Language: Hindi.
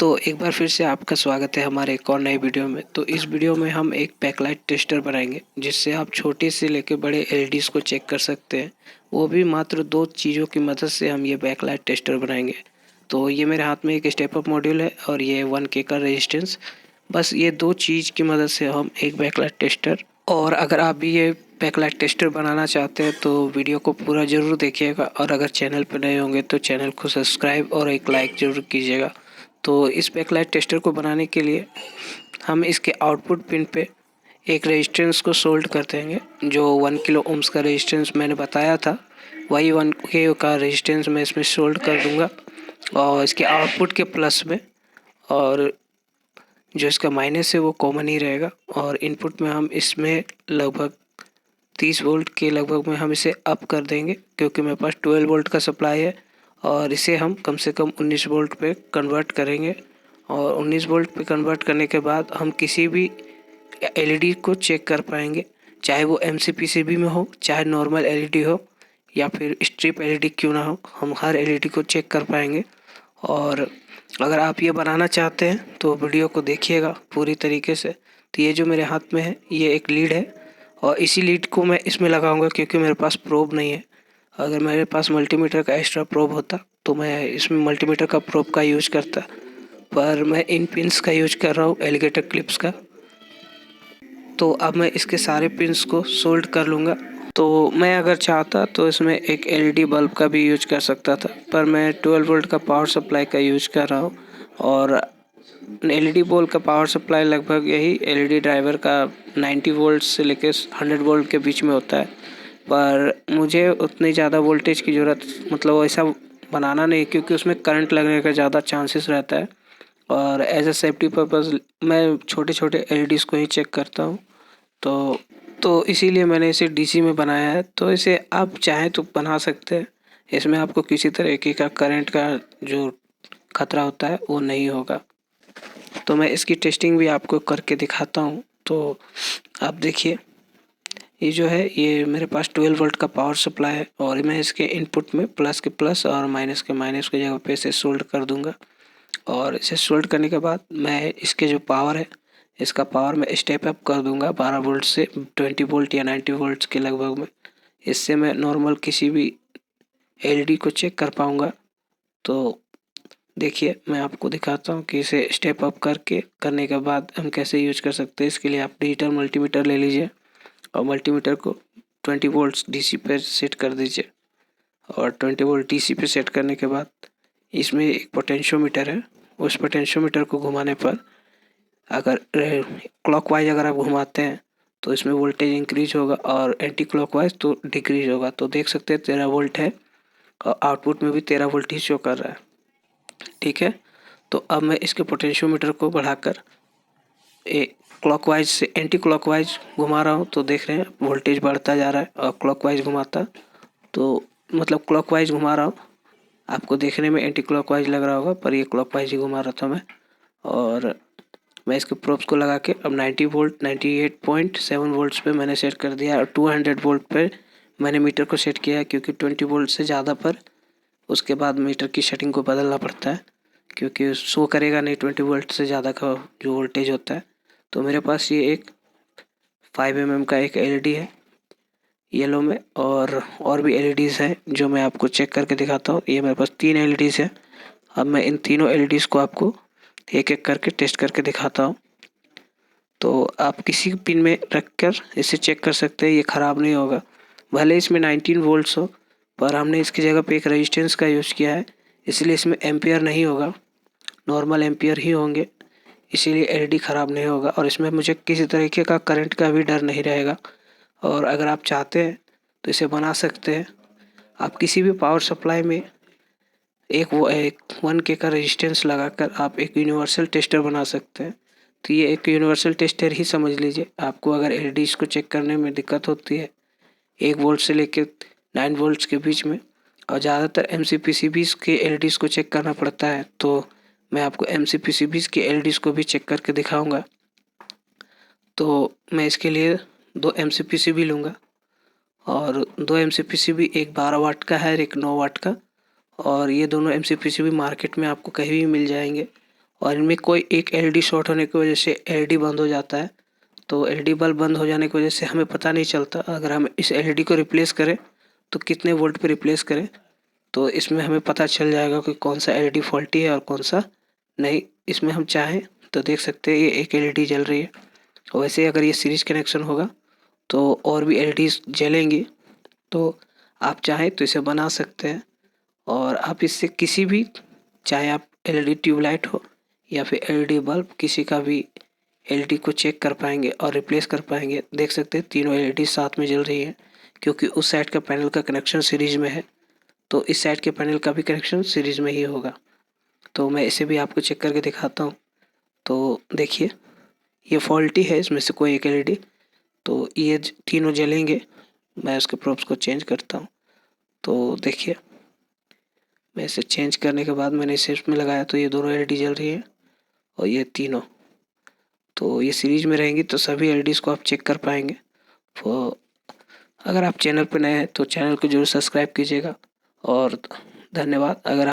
तो एक बार फिर से आपका स्वागत है हमारे एक और नए वीडियो में। तो इस वीडियो में हम एक बैकलाइट टेस्टर बनाएंगे जिससे आप छोटे से लेकर बड़े एलईडीज़ को चेक कर सकते हैं। वो भी मात्र दो चीज़ों की मदद से हम ये बैकलाइट टेस्टर बनाएंगे। तो ये मेरे हाथ में एक स्टेप अप मॉड्यूल है और ये 1K का रेजिस्टेंस। बस ये दो चीज़ की मदद से हम एक बैकलाइट टेस्टर, और अगर आप भी ये बैकलाइट टेस्टर बनाना चाहते हैं तो वीडियो को पूरा ज़रूर देखिएगा, और अगर चैनल पर नए होंगे तो चैनल को सब्सक्राइब और एक लाइक ज़रूर कीजिएगा। तो इस बैकलाइट टेस्टर को बनाने के लिए हम इसके आउटपुट पिन पे एक रेजिस्टेंस को सोल्ड कर देंगे। जो 1 किलो ओम्स का रेजिस्टेंस मैंने बताया था, वही 1K का रेजिस्टेंस मैं इसमें सोल्ड कर दूंगा। और इसके आउटपुट के प्लस में और जो इसका माइनस है वो कॉमन ही रहेगा। और इनपुट में हम इसमें लगभग 30 वोल्ट के लगभग में हम इसे अप कर देंगे, क्योंकि मेरे पास 12 वोल्ट का सप्लाई है और इसे हम कम से कम 19 वोल्ट पे कन्वर्ट करेंगे। और 19 वोल्ट पे कन्वर्ट करने के बाद हम किसी भी एलईडी को चेक कर पाएंगे, चाहे वो एमसीपीसीबी में हो, चाहे नॉर्मल एलईडी हो, या फिर स्ट्रिप एलईडी क्यों ना हो, हम हर एलईडी को चेक कर पाएंगे। और अगर आप ये बनाना चाहते हैं तो वीडियो को देखिएगा पूरी तरीके से। तो ये जो मेरे हाथ में है ये एक लीड है, और इसी लीड को मैं इसमें लगाऊंगा क्योंकि मेरे पास प्रोब नहीं है। अगर मेरे पास मल्टीमीटर का एक्स्ट्रा प्रोब होता तो मैं इसमें मल्टीमीटर का प्रोब का यूज करता, पर मैं इन पिंस का यूज कर रहा हूँ, एलिगेटर क्लिप्स का। तो अब मैं इसके सारे पिंस को सोल्ड कर लूँगा। तो मैं अगर चाहता तो इसमें एक एलईडी बल्ब का भी यूज कर सकता था, पर मैं 12 वोल्ट का पावर सप्लाई का यूज कर रहा हूँ। और एलईडी बल्ब का पावर सप्लाई लगभग यही एलईडी ड्राइवर का 90 वोल्ट से लेकर 100 वोल्ट के बीच में होता है। पर मुझे उतनी ज़्यादा वोल्टेज की ज़रूरत, मतलब ऐसा बनाना नहीं, क्योंकि उसमें करंट लगने का ज़्यादा चांसेस रहता है। और एज अ सेफ्टी पर्पज़ मैं छोटे छोटे एलईडीज़ को ही चेक करता हूँ। तो इसीलिए मैंने इसे डीसी में बनाया है। तो इसे आप चाहें तो बना सकते हैं, इसमें आपको किसी तरीके का करंट का जो खतरा होता है वो नहीं होगा। तो मैं इसकी टेस्टिंग भी आपको करके दिखाता हूँ। तो आप देखिए, ये जो है ये मेरे पास 12 वोल्ट का पावर सप्लाई है, और मैं इसके इनपुट में प्लस के प्लस और माइनस के माइनस की जगह पे इसे सोल्ड कर दूंगा। और इसे सोल्ड करने के बाद मैं इसके जो पावर है, इसका पावर मैं स्टेप अप कर दूंगा 12 वोल्ट से 20 वोल्ट या 90 वोल्ट के लगभग में। इससे मैं नॉर्मल किसी भी एलईडी को चेक कर पाऊंगा। तो देखिए, मैं आपको दिखाता हूँ कि इसे स्टेप अप करने के बाद हम कैसे यूज कर सकते हैं। इसके लिए आप डिजिटल मल्टीमीटर ले लीजिए और मल्टीमीटर को 20 वोल्ट डीसी पर सेट कर दीजिए। और 20 वोल्ट डीसी पे सेट करने के बाद इसमें एक पोटेंशियोमीटर है, उस पोटेंशियोमीटर को घुमाने पर अगर क्लॉकवाइज अगर आप घुमाते हैं तो इसमें वोल्टेज इंक्रीज होगा, और एंटी क्लॉकवाइज तो डिक्रीज होगा। तो देख सकते हैं 13 वोल्ट है और आउटपुट में भी 13 वोल्ट ही शो कर रहा है। ठीक है, तो अब मैं इसके पोटेंशियोमीटर को बढ़ाकर क्लॉकवाइज से एंटी क्लॉकवाइज घुमा रहा हूँ। तो देख रहे हैं वोल्टेज बढ़ता जा रहा है, और क्लॉकवाइज घुमाता तो मतलब क्लॉकवाइज घुमा रहा हूँ, आपको देखने में एंटी क्लॉकवाइज लग रहा होगा, पर ये क्लॉकवाइज ही घुमा रहा था मैं। और मैं इसके प्रोब्स को लगा के अब 90 वोल्ट 98.7 वोल्ट्स पे मैंने सेट कर दिया, और 200 वोल्ट पे मैंने मीटर को सेट किया है, क्योंकि 20 वोल्ट से ज़्यादा पर उसके बाद मीटर की सेटिंग को बदलना पड़ता है, क्योंकि शो करेगा नहीं 20 वोल्ट से ज़्यादा का जो वोल्टेज होता है। तो मेरे पास ये एक 5 mm का एक एलईडी है येलो में, और भी एलईडीज़ हैं जो मैं आपको चेक करके दिखाता हूँ। ये मेरे पास 3 एलईडीज़ हैं। अब मैं इन तीनों एलईडीज़ को आपको एक एक करके टेस्ट करके दिखाता हूँ। तो आप किसी पिन में रखकर इसे चेक कर सकते हैं, ये ख़राब नहीं होगा। भले इसमें 19 वोल्ट्स हो, पर हमने इसकी जगह पे एक रेजिस्टेंस का यूज़ किया है, इसलिए इसमें एम्पियर नहीं होगा, नॉर्मल एम्पियर ही होंगे। इसीलिए एलईडी ख़राब नहीं होगा, और इसमें मुझे किसी तरीके का करंट का भी डर नहीं रहेगा। और अगर आप चाहते हैं तो इसे बना सकते हैं। आप किसी भी पावर सप्लाई में एक 1K का रेजिस्टेंस लगाकर आप एक यूनिवर्सल टेस्टर बना सकते हैं। तो ये एक यूनिवर्सल टेस्टर ही समझ लीजिए। आपको अगर एलईडीज़ को चेक करने में दिक्कत होती है 1 वोल्ट से लेकर 9 वोल्ट्स के बीच में, और ज़्यादातर एमसीपीसीबीज़ के एलईडीज़ को चेक करना पड़ता है, तो मैं आपको एमसीपीसीबीज़ के एलईडीज़ को भी चेक करके दिखाऊंगा। तो मैं इसके लिए 2 एमसीपीसीबी लूँगा, और 2 एमसीपीसीबी, एक 12 वाट का है और एक 9 वाट का। और ये दोनों एमसीपीसीबी मार्केट में आपको कहीं भी मिल जाएंगे, और इनमें कोई एक एलईडी शॉर्ट होने की वजह से एलईडी बंद हो जाता है। तो एलईडी बल्ब बंद हो जाने की वजह से हमें पता नहीं चलता। अगर हम इस एलईडी को रिप्लेस करें तो कितने वोल्ट पे रिप्लेस करें, तो इसमें हमें पता चल जाएगा कि कौन सा एलईडी फॉल्टी है और कौन सा नहीं। इसमें हम चाहें तो देख सकते हैं ये एक एलईडी जल रही है। और वैसे ही अगर ये सीरीज कनेक्शन होगा तो और भी एलईडीज जलेंगी। तो आप चाहें तो इसे बना सकते हैं और आप इससे किसी भी, चाहे आप एलईडी ट्यूबलाइट हो या फिर एलईडी बल्ब, किसी का भी एलईडी को चेक कर पाएंगे और रिप्लेस कर पाएंगे। देख सकते हैं तीनों एलईडी साथ में जल रही है, क्योंकि उस साइड का पैनल का कनेक्शन सीरीज में है तो इस साइड के पैनल का भी कनेक्शन सीरीज में ही होगा। तो मैं इसे भी आपको चेक करके दिखाता हूँ। तो देखिए ये फॉल्टी है, इसमें से कोई एक एलईडी, तो ये तीनों जलेंगे। मैं उसके प्रोब्स को चेंज करता हूँ। तो देखिए मैं इसे चेंज करने के बाद मैंने इसे इसमें लगाया तो ये दोनों एलईडी जल रही है और ये तीनों, तो ये सीरीज में रहेंगी तो सभी एलईडीज़ को आप चेक कर पाएंगे। तो अगर आप चैनल पर नए हैं तो चैनल को जरूर सब्सक्राइब कीजिएगा और धन्यवाद। अगर